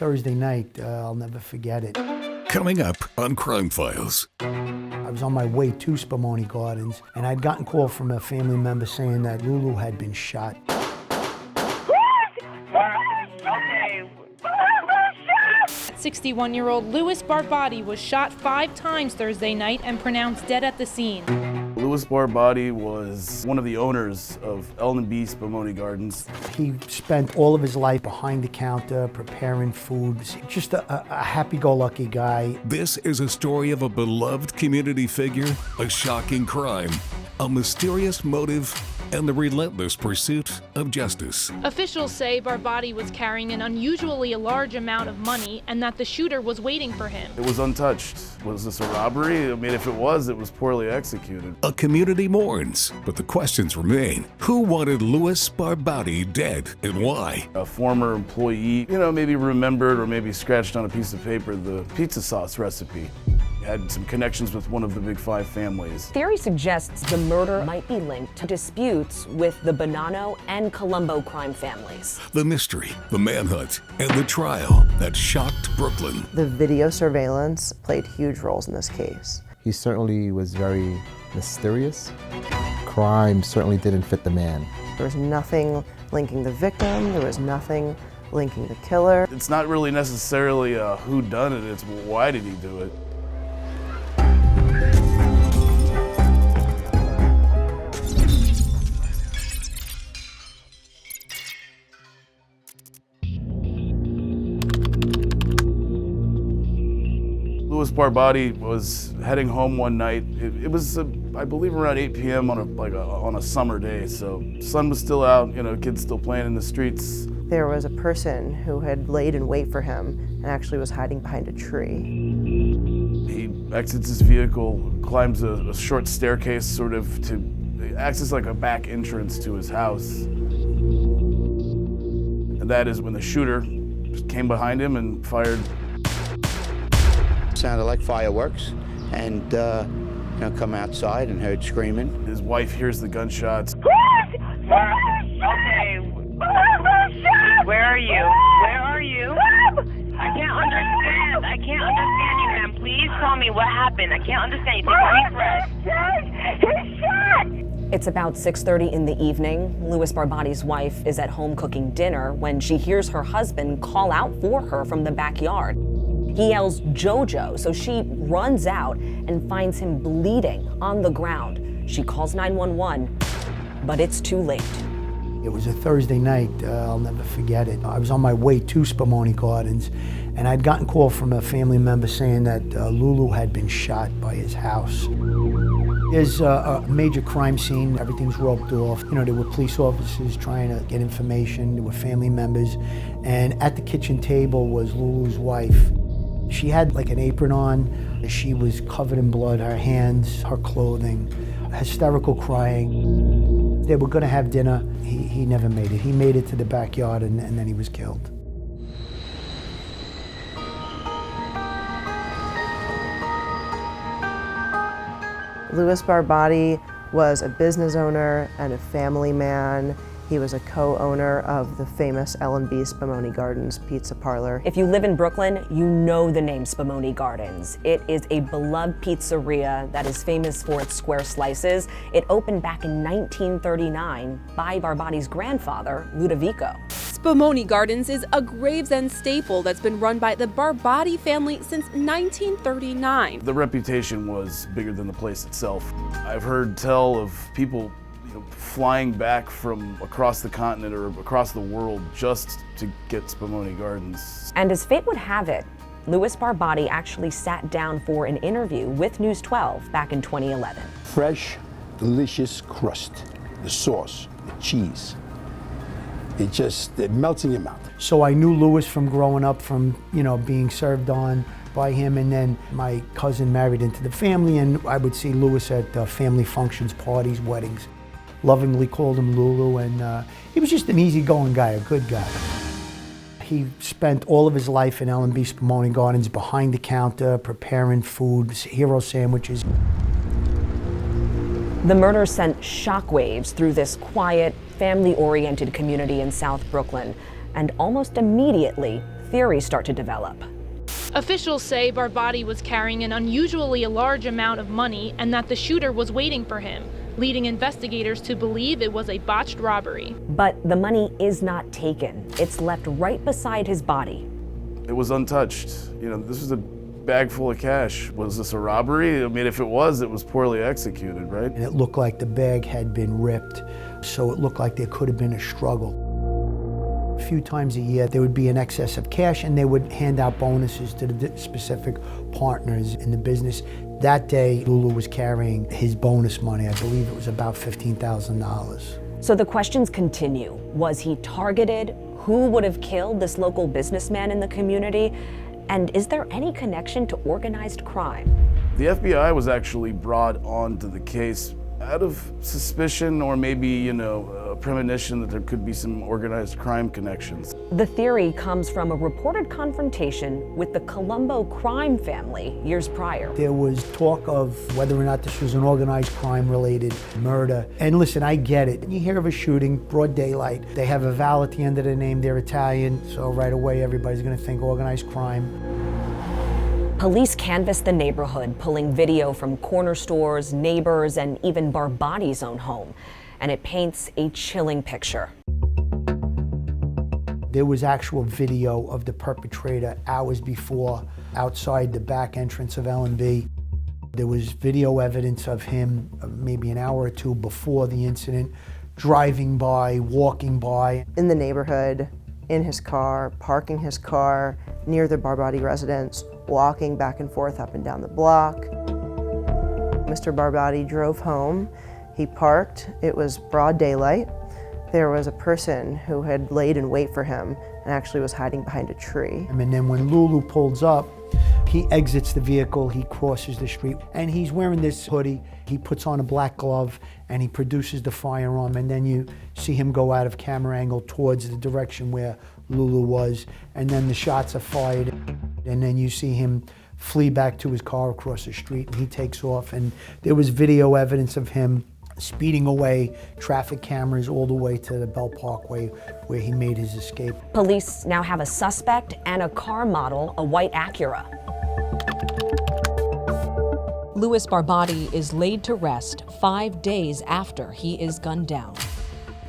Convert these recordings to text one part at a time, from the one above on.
Thursday night. I'll never forget it. Coming up on Crime Files. I was on my way to Spumoni Gardens, and I'd gotten a call from a family member saying that Lulu had been shot. 61-year-old Lewis Barbati was shot 5 times Thursday night and pronounced dead at the scene. Lewis Barbati was one of the owners of L&B Spumoni Gardens. He spent all of his life behind the counter, preparing food. Just a happy-go-lucky guy. This is a story of a beloved community figure, a shocking crime, a mysterious motive, and the relentless pursuit of justice. Officials say Barbati was carrying an unusually large amount of money and that the shooter was waiting for him. It was untouched. Was this a robbery? I mean, if it was poorly executed. A community mourns, but the questions remain. Who wanted Lewis Barbati dead and why? A former employee, maybe remembered or maybe scratched on a piece of paper the pizza sauce recipe. Had some connections with one of the Big Five families. Theory suggests the murder might be linked to disputes with the Bonanno and Colombo crime families. The mystery, the manhunt, and the trial that shocked Brooklyn. The video surveillance played huge roles in this case. He certainly was very mysterious. Crime certainly didn't fit the man. There was nothing linking the victim, there was nothing linking the killer. It's not really necessarily a whodunit, it's why did he do it? Lewis Barbati was heading home one night. It was, I believe, around 8 p.m. on a summer day. So sun was still out, kids still playing in the streets. There was a person who had laid in wait for him and actually was hiding behind a tree. He exits his vehicle, climbs a short staircase, sort of to access like a back entrance to his house. And that is when the shooter just came behind him and fired. Sounded like fireworks, and come outside and heard screaming. His wife hears the gunshots. Okay. Where are you? Where are you? I can't understand you, ma'am. Please tell me what happened. I can't understand you. Take a deep breath. He's shot! It's about 6:30 in the evening. Lewis Barbati's wife is at home cooking dinner when she hears her husband call out for her from the backyard. He yells, "Jojo," so she runs out and finds him bleeding on the ground. She calls 911, but it's too late. It was a Thursday night. I'll never forget it. I was on my way to Spumoni Gardens, and I'd gotten a call from a family member saying that Lulu had been shot by his house. There's a major crime scene. Everything's roped off. There were police officers trying to get information. There were family members. And at the kitchen table was Lulu's wife. She had like an apron on. She was covered in blood, her hands, her clothing, hysterical crying. They were gonna have dinner. He never made it. He made it to the backyard and then he was killed. Lewis Barbati was a business owner and a family man. He was a co-owner of the famous L&B Spumoni Gardens pizza parlor. If you live in Brooklyn, you know the name Spumoni Gardens. It is a beloved pizzeria that is famous for its square slices. It opened back in 1939 by Barbati's grandfather, Ludovico. Spumoni Gardens is a Gravesend staple that's been run by the Barbati family since 1939. The reputation was bigger than the place itself. I've heard tell of people flying back from across the continent or across the world just to get Spumoni Gardens. And as fate would have it, Lewis Barbati actually sat down for an interview with News 12 back in 2011. Fresh, delicious crust, the sauce, the cheese. It melts in your mouth. So I knew Lewis from growing up, from being served on by him, and then my cousin married into the family, and I would see Lewis at family functions, parties, weddings. Lovingly called him Lulu, and he was just an easygoing guy, a good guy. He spent all of his life in L&B Spumoni Gardens behind the counter, preparing food, hero sandwiches. The murder sent shockwaves through this quiet, family-oriented community in South Brooklyn, and almost immediately, theories start to develop. Officials say Barbati was carrying an unusually large amount of money and that the shooter was waiting for him, leading investigators to believe it was a botched robbery. But the money is not taken. It's left right beside his body. It was untouched. You know, this was a bag full of cash. Was this a robbery? I mean, if it was poorly executed, right? And it looked like the bag had been ripped, so it looked like there could have been a struggle. A few times a year, there would be an excess of cash, and they would hand out bonuses to the specific partners in the business. That day, Lulu was carrying his bonus money. I believe it was about $15,000. So the questions continue. Was he targeted? Who would have killed this local businessman in the community? And is there any connection to organized crime? The FBI was actually brought onto the case out of suspicion or maybe, you know, a premonition that there could be some organized crime connections. The theory comes from a reported confrontation with the Colombo crime family years prior. There was talk of whether or not this was an organized crime-related murder. And listen, I get it. You hear of a shooting, broad daylight. They have a vowel at the end of the name. They're Italian, so right away everybody's going to think organized crime. Police canvassed the neighborhood, pulling video from corner stores, neighbors, and even Barbati's own home. And it paints a chilling picture. There was actual video of the perpetrator hours before outside the back entrance of L&B. There was video evidence of him maybe an hour or two before the incident, driving by, walking by. In the neighborhood, in his car, parking his car near the Barbati residence, walking back and forth up and down the block. Mr. Barbati drove home. He parked. It was broad daylight. There was a person who had laid in wait for him and actually was hiding behind a tree. And then when Lulu pulls up, he exits the vehicle, he crosses the street, and he's wearing this hoodie. He puts on a black glove and he produces the firearm, and then you see him go out of camera angle towards the direction where Lulu was, and then the shots are fired, and then you see him flee back to his car across the street, and he takes off. And there was video evidence of him speeding away, traffic cameras all the way to the Bell Parkway where he made his escape. Police now have a suspect and a car model, a white Acura. Lewis Barbati is laid to rest 5 days after he is gunned down.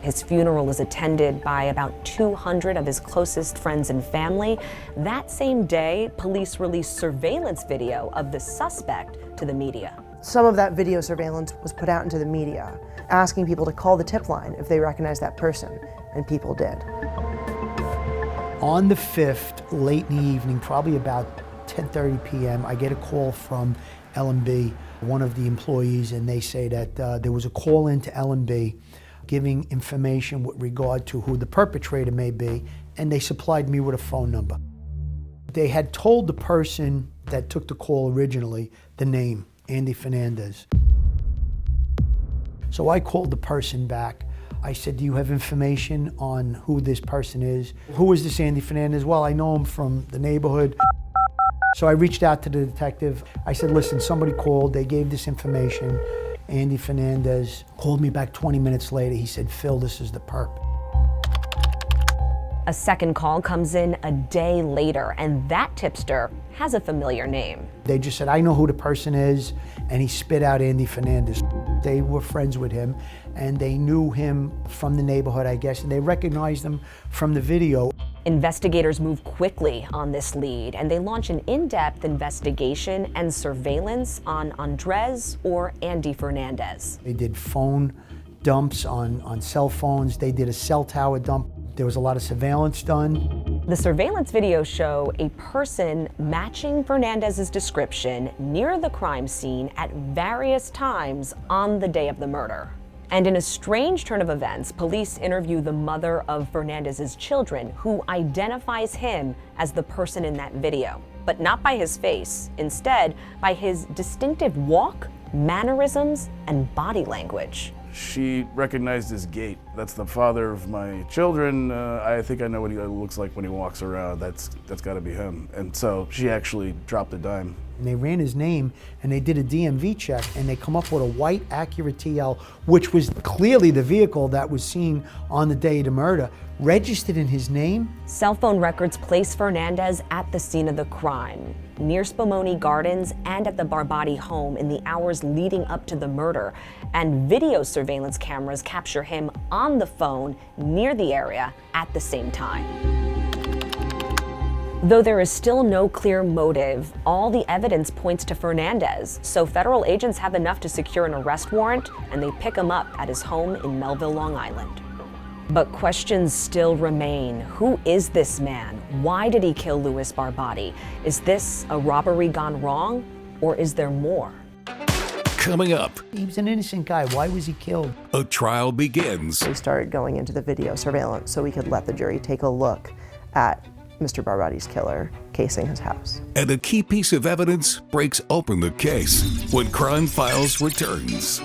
His funeral is attended by about 200 of his closest friends and family. That same day, police released surveillance video of the suspect to the media. Some of that video surveillance was put out into the media, asking people to call the tip line if they recognized that person, and people did. On the 5th, late in the evening, probably about 10:30 p.m., I get a call from L&B, one of the employees, and they say that there was a call into L&B giving information with regard to who the perpetrator may be, and they supplied me with a phone number. They had told the person that took the call originally the name, Andy Fernandez. So I called the person back. I said, do you have information on who this person is? Who is this Andy Fernandez? Well, I know him from the neighborhood. So I reached out to the detective. I said, listen, somebody called, they gave this information. Andy Fernandez called me back 20 minutes later. He said, Phil, this is the perp. A second call comes in a day later, and that tipster has a familiar name. They just said, I know who the person is, and he spit out Andy Fernandez. They were friends with him, and they knew him from the neighborhood, I guess, and they recognized him from the video. Investigators move quickly on this lead, and they launch an in-depth investigation and surveillance on Andres or Andy Fernandez. They did phone dumps on cell phones. They did a cell tower dump. There was a lot of surveillance done. The surveillance videos show a person matching Fernandez's description near the crime scene at various times on the day of the murder. And in a strange turn of events, police interview the mother of Fernandez's children, who identifies him as the person in that video, but not by his face, instead by his distinctive walk, mannerisms, and body language. She recognized his gait. That's the father of my children. I think I know what he looks like when he walks around. That's got to be him. And so she actually dropped a dime. And they ran his name, and they did a DMV check, and they come up with a white Acura TL, which was clearly the vehicle that was seen on the day of the murder, registered in his name. Cell phone records place Fernandez at the scene of the crime, near Spumoni Gardens and at the Barbati home in the hours leading up to the murder. And video surveillance cameras capture him on the phone near the area at the same time. Though there is still no clear motive, all the evidence points to Fernandez, so federal agents have enough to secure an arrest warrant, and they pick him up at his home in Melville, Long Island. But questions still remain. Who is this man? Why did he kill Lewis Barbati? Is this a robbery gone wrong, or is there more? Coming up, He was an innocent guy. Why was he killed? a trial begins. We started going into the video surveillance so we could let the jury take a look at Mr. Barbati's killer casing his house. And a key piece of evidence breaks open the case when Crime Files returns.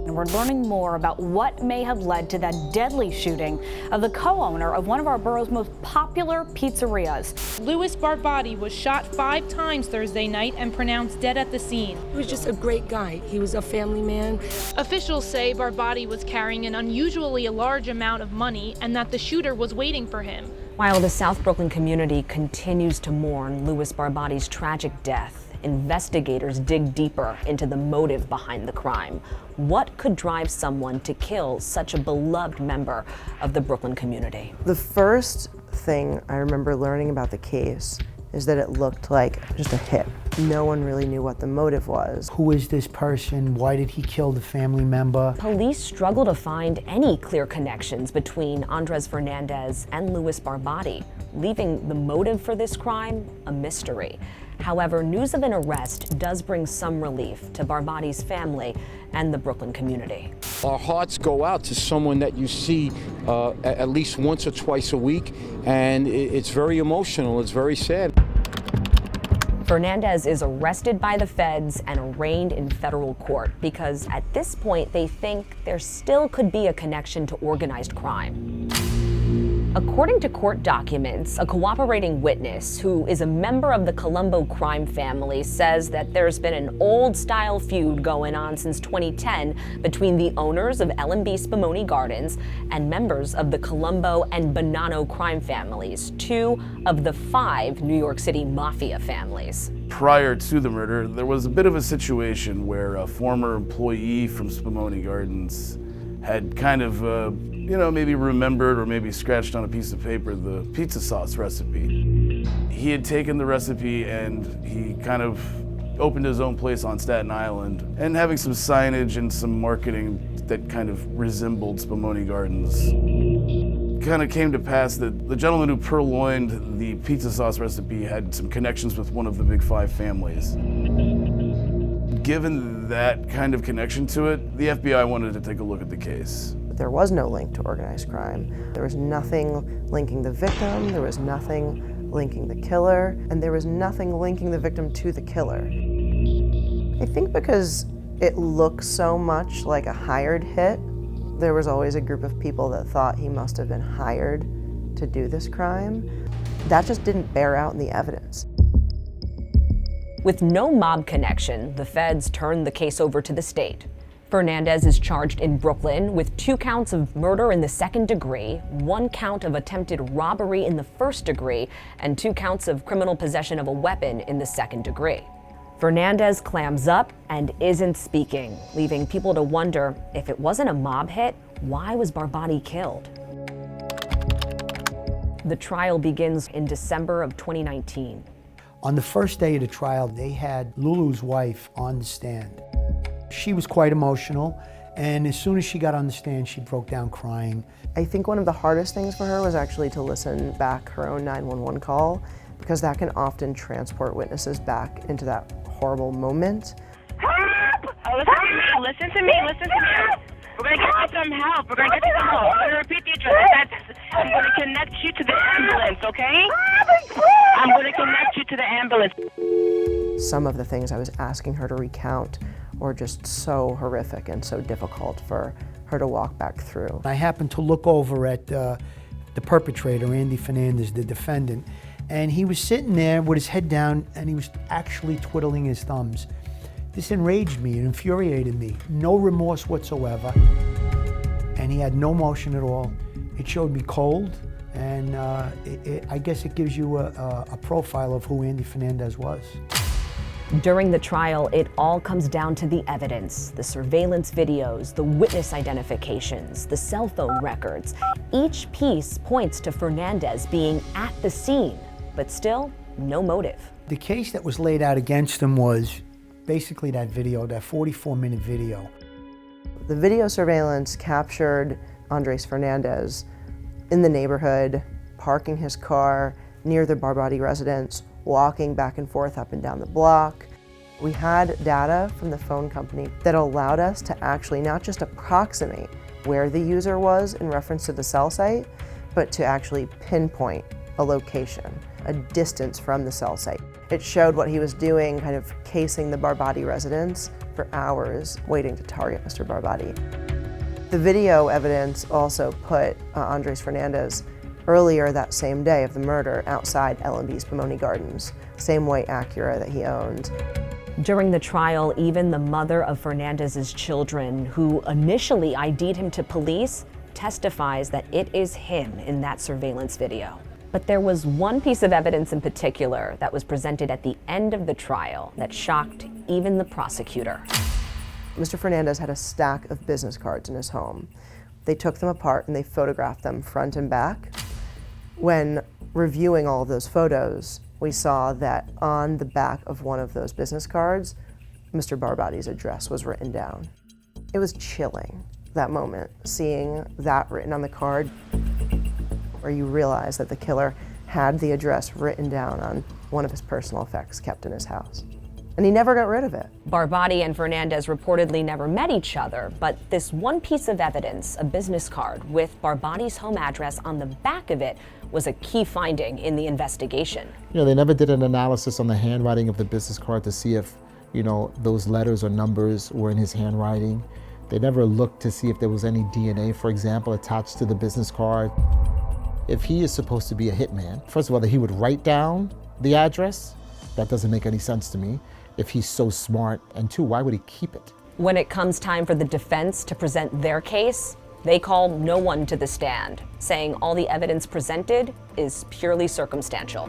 And we're learning more about what may have led to that deadly shooting of the co-owner of one of our borough's most popular pizzerias. Lewis Barbati was shot 5 times Thursday night and pronounced dead at the scene. He was just a great guy. He was a family man. Officials say Barbati was carrying an unusually large amount of money and that the shooter was waiting for him. While the South Brooklyn community continues to mourn Lewis Barbati's tragic death, investigators dig deeper into the motive behind the crime. What could drive someone to kill such a beloved member of the Brooklyn community? The first thing I remember learning about the case is that it looked like just a hit. No one really knew what the motive was. Who is this person? Why did he kill the family member? Police struggle to find any clear connections between Andres Fernandez and Lewis Barbati, leaving the motive for this crime a mystery. However, news of an arrest does bring some relief to Barbati's family and the Brooklyn community. Our hearts go out to someone that you see at least once or twice a week, and it's very emotional, it's very sad. Fernandez is arrested by the feds and arraigned in federal court because at this point they think there still could be a connection to organized crime. According to court documents, a cooperating witness who is a member of the Colombo crime family says that there's been an old-style feud going on since 2010 between the owners of L&B Spumoni Gardens and members of the Colombo and Bonanno crime families, 2 of the 5 New York City mafia families. Prior to the murder, there was a bit of a situation where a former employee from Spumoni Gardens had kind of maybe remembered or maybe scratched on a piece of paper the pizza sauce recipe. He had taken the recipe and he kind of opened his own place on Staten Island and having some signage and some marketing that kind of resembled Spumoni Gardens. Kind of came to pass that the gentleman who purloined the pizza sauce recipe had some connections with one of the big 5 families. Given that kind of connection to it, the FBI wanted to take a look at the case. There was no link to organized crime. There was nothing linking the victim, there was nothing linking the killer, and there was nothing linking the victim to the killer. I think because it looks so much like a hired hit, there was always a group of people that thought he must have been hired to do this crime. That just didn't bear out in the evidence. With no mob connection, the feds turned the case over to the state. Fernandez is charged in Brooklyn with 2 counts of murder in the 2nd degree, 1 count of attempted robbery in the 1st degree, and 2 counts of criminal possession of a weapon in the 2nd degree. Fernandez clams up and isn't speaking, leaving people to wonder if it wasn't a mob hit, why was Barbati killed? The trial begins in December of 2019. On the first day of the trial, they had Lulu's wife on the stand. She was quite emotional, and as soon as she got on the stand, she broke down crying. I think one of the hardest things for her was actually to listen back her own 911 call, because that can often transport witnesses back into that horrible moment. Help! Oh, listen to me. We're gonna get you some help. I'm gonna repeat the address. I'm gonna connect you to the ambulance, okay? I'm gonna connect you to the ambulance. Some of the things I was asking her to recount were just so horrific and so difficult for her to walk back through. I happened to look over at the perpetrator, Andy Fernandez, the defendant, And he was sitting there with his head down, and he was actually twiddling his thumbs. This enraged me, it infuriated me. No remorse whatsoever. And he had no emotion at all. It showed me cold, and I guess it gives you a profile of who Andy Fernandez was. During the trial, it all comes down to the evidence, the surveillance videos, the witness identifications, the cell phone records. Each piece points to Fernandez being at the scene, but still, no motive. The case that was laid out against him was basically that video, that 44-minute video. The video surveillance captured Andres Fernandez in the neighborhood, parking his car near the Barbati residence, walking back and forth up and down the block. We had data from the phone company that allowed us to actually not just approximate where the user was in reference to the cell site, but to actually pinpoint a location, a distance from the cell site. It showed what he was doing, kind of casing the Barbati residence for hours, waiting to target Mr. Barbati. The video evidence also put Andres Fernandez earlier that same day of the murder outside L&B's Pomoni Gardens, same white Acura that he owned. During the trial, even the mother of Fernandez's children, who initially ID'd him to police, testifies that it is him in that surveillance video. But there was one piece of evidence in particular that was presented at the end of the trial that shocked even the prosecutor. Mr. Fernandez had a stack of business cards in his home. They took them apart and they photographed them front and back. When reviewing all of those photos, we saw that on the back of one of those business cards, Mr. Barbati's address was written down. It was chilling, that moment, seeing that written on the card, where you realize that the killer had the address written down on one of his personal effects kept in his house. And he never got rid of it. Barbati and Fernandez reportedly never met each other, but this one piece of evidence, a business card with Barbati's home address on the back of it, was a key finding in the investigation. They never did an analysis on the handwriting of the business card to see if, those letters or numbers were in his handwriting. They never looked to see if there was any DNA, for example, attached to the business card. If he is supposed to be a hitman, first of all, that he would write down the address, that doesn't make any sense to me. If he's so smart, and two, why would he keep it? When it comes time for the defense to present their case, they call no one to the stand, saying all the evidence presented is purely circumstantial.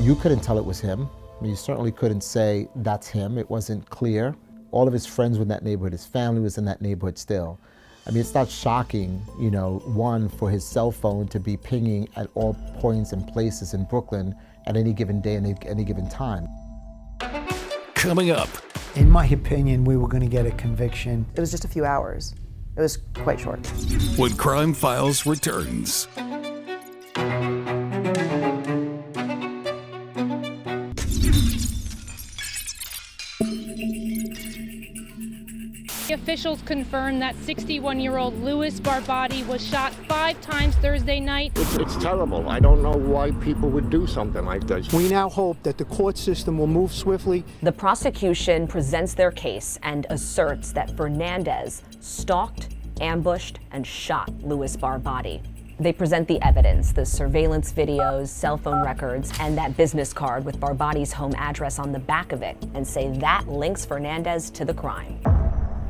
You couldn't tell it was him. You certainly couldn't say that's him. It wasn't clear. All of his friends were in that neighborhood. His family was in that neighborhood still. It's not shocking, one, for his cell phone to be pinging at all points and places in Brooklyn at any given day and any given time. Coming up. In my opinion, we were going to get a conviction. It was just a few hours. It was quite short. When Crime Files returns. Officials confirmed that 61-year-old Lewis Barbati was shot 5 times Thursday night. It's terrible. I don't know why people would do something like this. We now hope that the court system will move swiftly. The prosecution presents their case and asserts that Fernandez stalked, ambushed, and shot Lewis Barbati. They present the evidence, the surveillance videos, cell phone records, and that business card with Barbati's home address on the back of it, and say that links Fernandez to the crime.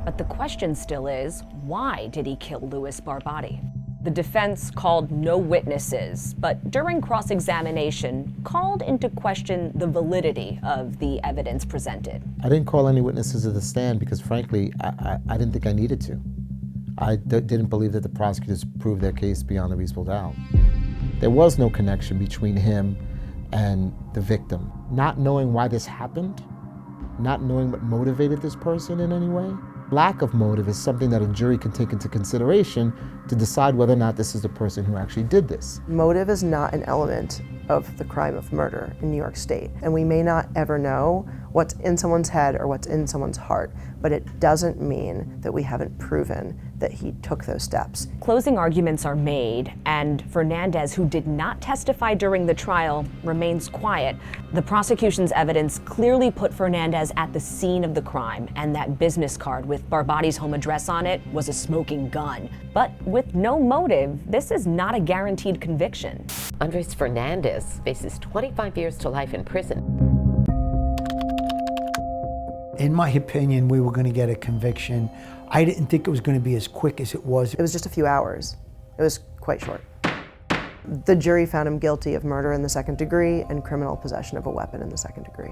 But the question still is, why did he kill Lewis Barbati? The defense called no witnesses, but during cross-examination, called into question the validity of the evidence presented. I didn't call any witnesses to the stand because, frankly, I didn't think I needed to. I didn't believe that the prosecutors proved their case beyond a reasonable doubt. There was no connection between him and the victim. Not knowing why this happened, not knowing what motivated this person in any way. Lack of motive is something that a jury can take into consideration to decide whether or not this is the person who actually did this. Motive is not an element of the crime of murder in New York State, and we may not ever know what's in someone's head or what's in someone's heart, but it doesn't mean that we haven't proven that he took those steps. Closing arguments are made, and Fernandez, who did not testify during the trial, remains quiet. The prosecution's evidence clearly put Fernandez at the scene of the crime, and that business card with Barbati's home address on it was a smoking gun. But with no motive, this is not a guaranteed conviction. Andres Fernandez faces 25 years to life in prison. In my opinion, we were going to get a conviction. I didn't think it was going to be as quick as it was. It was just a few hours. It was quite short. The jury found him guilty of murder in the second degree and criminal possession of a weapon in the second degree.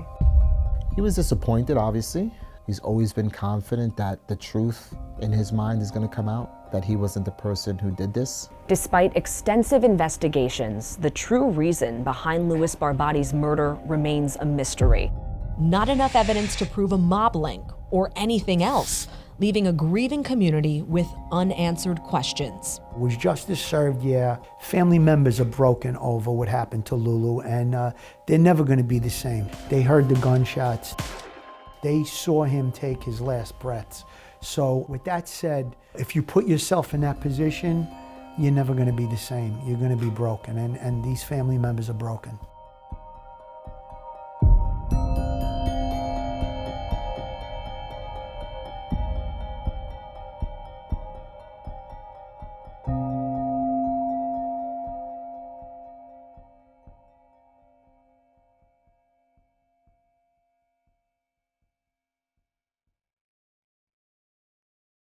He was disappointed, obviously. He's always been confident that the truth in his mind is going to come out, that he wasn't the person who did this. Despite extensive investigations, the true reason behind Lewis Barbati's murder remains a mystery. Not enough evidence to prove a mob link or anything else, leaving a grieving community with unanswered questions. Was justice served? Yeah. Family members are broken over what happened to Lulu, and they're never going to be the same. They heard the gunshots. They saw him take his last breaths. So with that said, if you put yourself in that position, you're never going to be the same. You're going to be broken, and these family members are broken.